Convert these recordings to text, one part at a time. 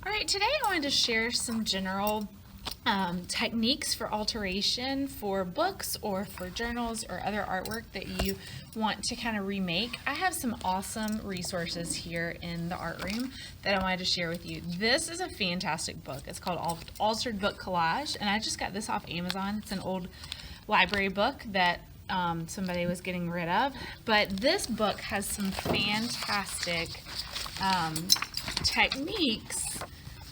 All right, today I wanted to share some general techniques for alteration for books or for journals or other artwork that you want to kind of remake. I have some awesome resources here in the art room that I wanted to share with you. This is a fantastic book. It's called Altered Book Collage, and I just got this off Amazon. It's an old library book that somebody was getting rid of, but this book has some fantastic techniques.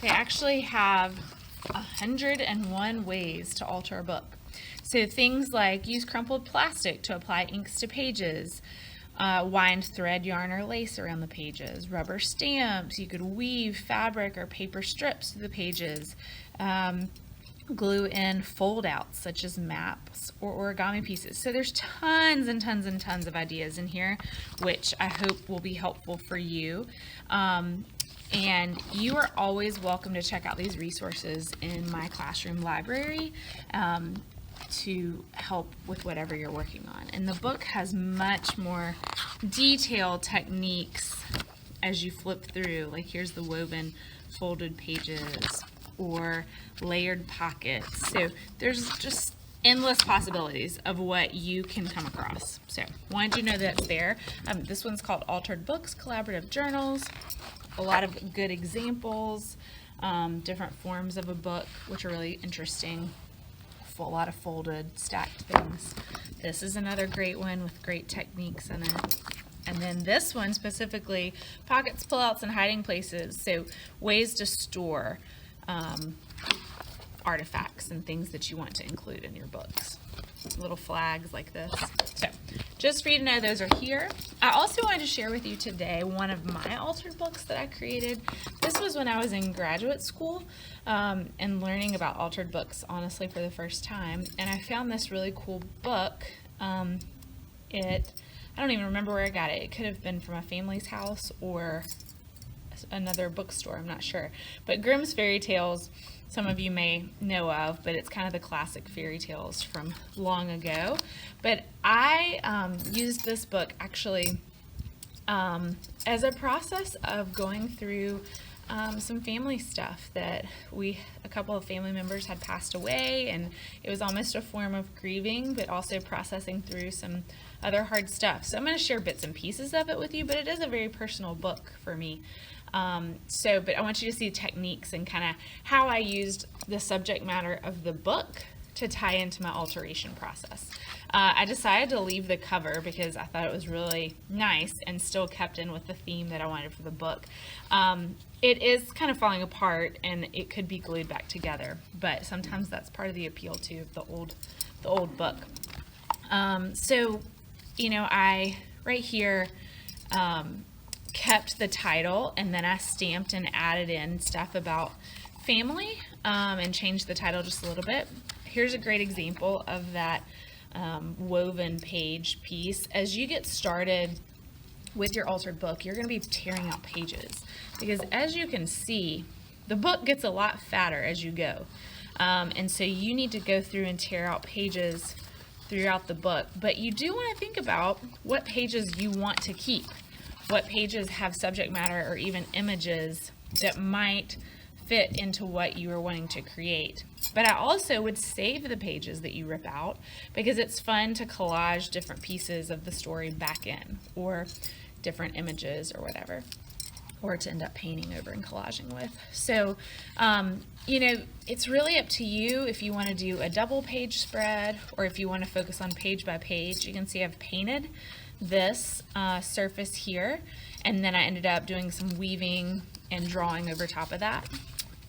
They actually have 101 ways to alter a book. So things like use crumpled plastic to apply inks to pages, wind thread, yarn, or lace around the pages, rubber stamps. You could weave fabric or paper strips to the pages, glue in fold outs such as maps or origami pieces. So there's tons and tons and tons of ideas in here, which I hope will be helpful for you. And you are always welcome to check out these resources in my classroom library to help with whatever you're working on. And the book has much more detailed techniques as you flip through. Like here's the woven folded pages or layered pockets. So there's just endless possibilities of what you can come across. So wanted you to know that's there. This one's called Altered Books, Collaborative Journals. A lot of good examples, different forms of a book, which are really interesting. A lot of folded, stacked things. This is another great one with great techniques in it. And then this one specifically, pockets, pullouts, and hiding places. So ways to store artifacts and things that you want to include in your books. Little flags like this. So just for you to know, those are here. I also wanted to share with you today one of my altered books that I created. This was when I was in graduate school and learning about altered books, honestly, for the first time. And I found this really cool book. I don't even remember where I got it. It could have been from a family's house or another bookstore, I'm not sure. But Grimm's Fairy Tales, some of you may know of, but it's kind of the classic fairy tales from long ago. But I used this book actually as a process of going through some family stuff that a couple of family members had passed away, and it was almost a form of grieving, but also processing through some other hard stuff. So I'm going to share bits and pieces of it with you, but it is a very personal book for me. But I want you to see techniques and kind of how I used the subject matter of the book to tie into my alteration process. I decided to leave the cover because I thought it was really nice and still kept in with the theme that I wanted for the book. It is kind of falling apart and it could be glued back together, but sometimes that's part of the appeal too of the old book. I right here kept the title, and then I stamped and added in stuff about family and changed the title just a little bit. Here's a great example of that woven page piece. As you get started with your altered book, you're going to be tearing out pages because, as you can see, the book gets a lot fatter as you go. And so you need to go through and tear out pages throughout the book. But you do want to think about what pages you want to keep. What pages have subject matter or even images that might fit into what you are wanting to create. But I also would save the pages that you rip out because it's fun to collage different pieces of the story back in, or different images or whatever, or to end up painting over and collaging with. So, it's really up to you if you want to do a double page spread or if you want to focus on page by page. You can see I've painted this surface here, and then I ended up doing some weaving and drawing over top of that.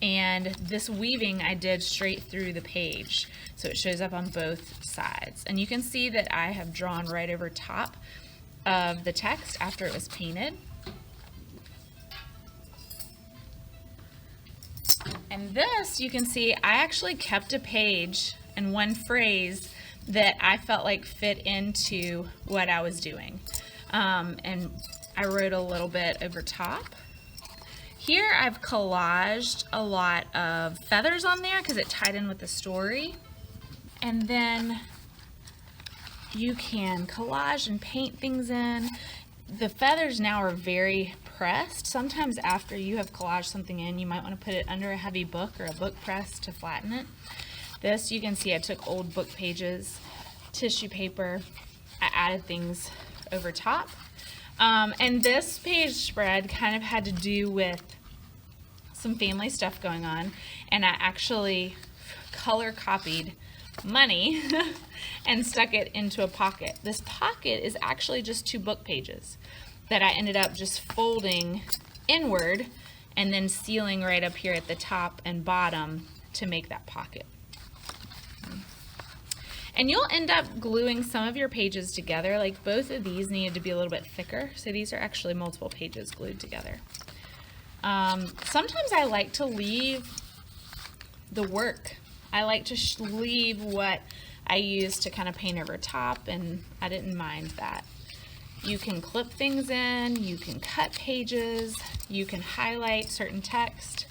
And this weaving I did straight through the page, so it shows up on both sides. And you can see that I have drawn right over top of the text after it was painted. And this, you can see, I actually kept a page and one phrase that I felt like fit into what I was doing. And I wrote a little bit over top. Here I've collaged a lot of feathers on there because it tied in with the story. And then you can collage and paint things in. The feathers now are very pressed. Sometimes after you have collaged something in, you might want to put it under a heavy book or a book press to flatten it. This, you can see I took old book pages, tissue paper, I added things over top. And this page spread kind of had to do with some family stuff going on, and I actually color copied money and stuck it into a pocket. This pocket is actually just 2 book pages that I ended up just folding inward and then sealing right up here at the top and bottom to make that pocket. And you'll end up gluing some of your pages together. Like both of these needed to be a little bit thicker, so these are actually multiple pages glued together. Sometimes I like to leave the work. I like to leave what I use to kind of paint over top, and I didn't mind that. You can clip things in, you can cut pages, you can highlight certain text.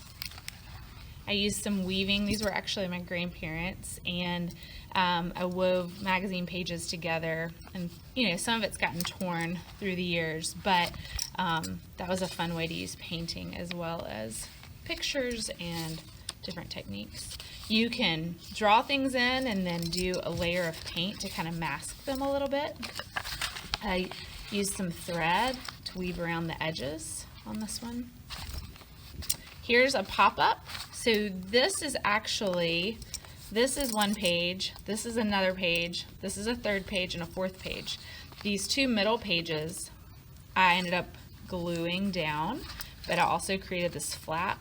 I used some weaving. These were actually my grandparents, and I wove magazine pages together, and you know, some of it's gotten torn through the years, but that was a fun way to use painting as well as pictures and different techniques. You can draw things in and then do a layer of paint to kind of mask them a little bit. I used some thread to weave around the edges on this one. Here's a pop-up. So this is actually, this is one page, this is another page, this is a third page and a fourth page. These 2 middle pages I ended up gluing down, but I also created this flap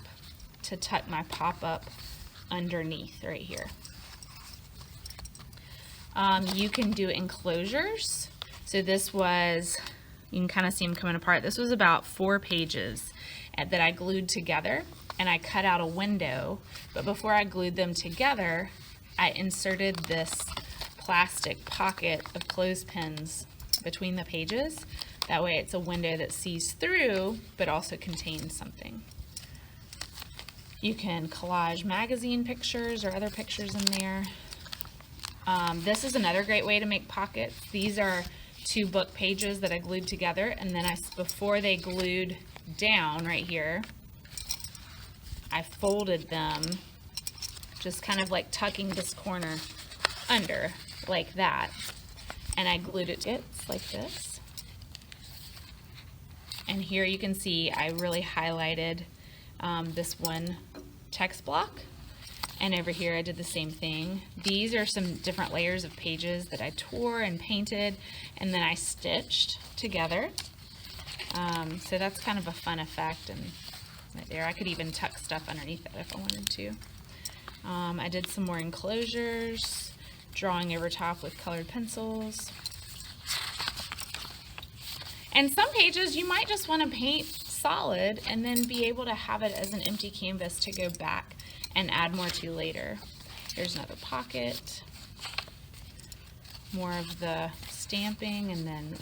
to tuck my pop-up underneath right here. You can do enclosures. So this was, you can kind of see them coming apart. This was about 4 pages that I glued together, and I cut out a window, but before I glued them together, I inserted this plastic pocket of clothespins between the pages. That way it's a window that sees through, but also contains something. You can collage magazine pictures or other pictures in there. This is another great way to make pockets. These are 2 book pages that I glued together, and then before they glued down right here, I folded them, just kind of like tucking this corner under like that, and I glued it to it like this. And here you can see I really highlighted this one text block, and over here I did the same thing. These are some different layers of pages that I tore and painted and then I stitched together. So that's kind of a fun effect, and right there I could even tuck stuff underneath it if I wanted to. I did some more enclosures, drawing over top with colored pencils. And some pages you might just want to paint solid and then be able to have it as an empty canvas to go back and add more to later. Here's another pocket, more of the stamping and then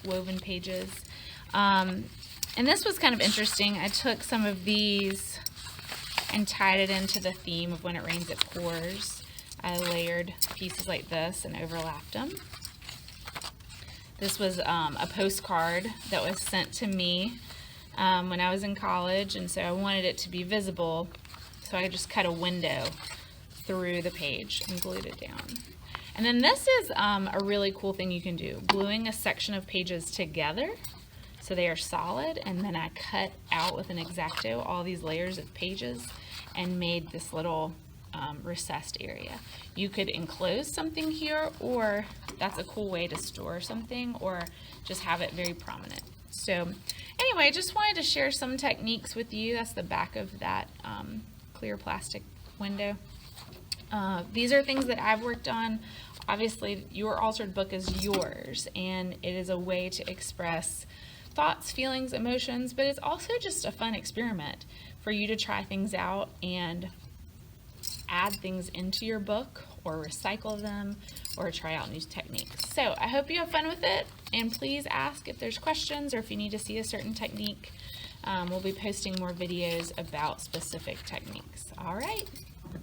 woven pages. And this was kind of interesting. I took some of these and tied it into the theme of When It Rains It Pours. I layered pieces like this and overlapped them. This was a postcard that was sent to me when I was in college, and so I wanted it to be visible, so I just cut a window through the page and glued it down. And then this is a really cool thing you can do, gluing a section of pages together so they are solid, and then I cut out with an X-Acto all these layers of pages and made this little recessed area. You could enclose something here, or that's a cool way to store something, or just have it very prominent. So anyway, just wanted to share some techniques with you. That's the back of that clear plastic window. These are things that I've worked on. Obviously, your altered book is yours, and it is a way to express thoughts, feelings, emotions, but it's also just a fun experiment for you to try things out and add things into your book or recycle them or try out new techniques. So I hope you have fun with it, and please ask if there's questions or if you need to see a certain technique. We'll be posting more videos about specific techniques. All right.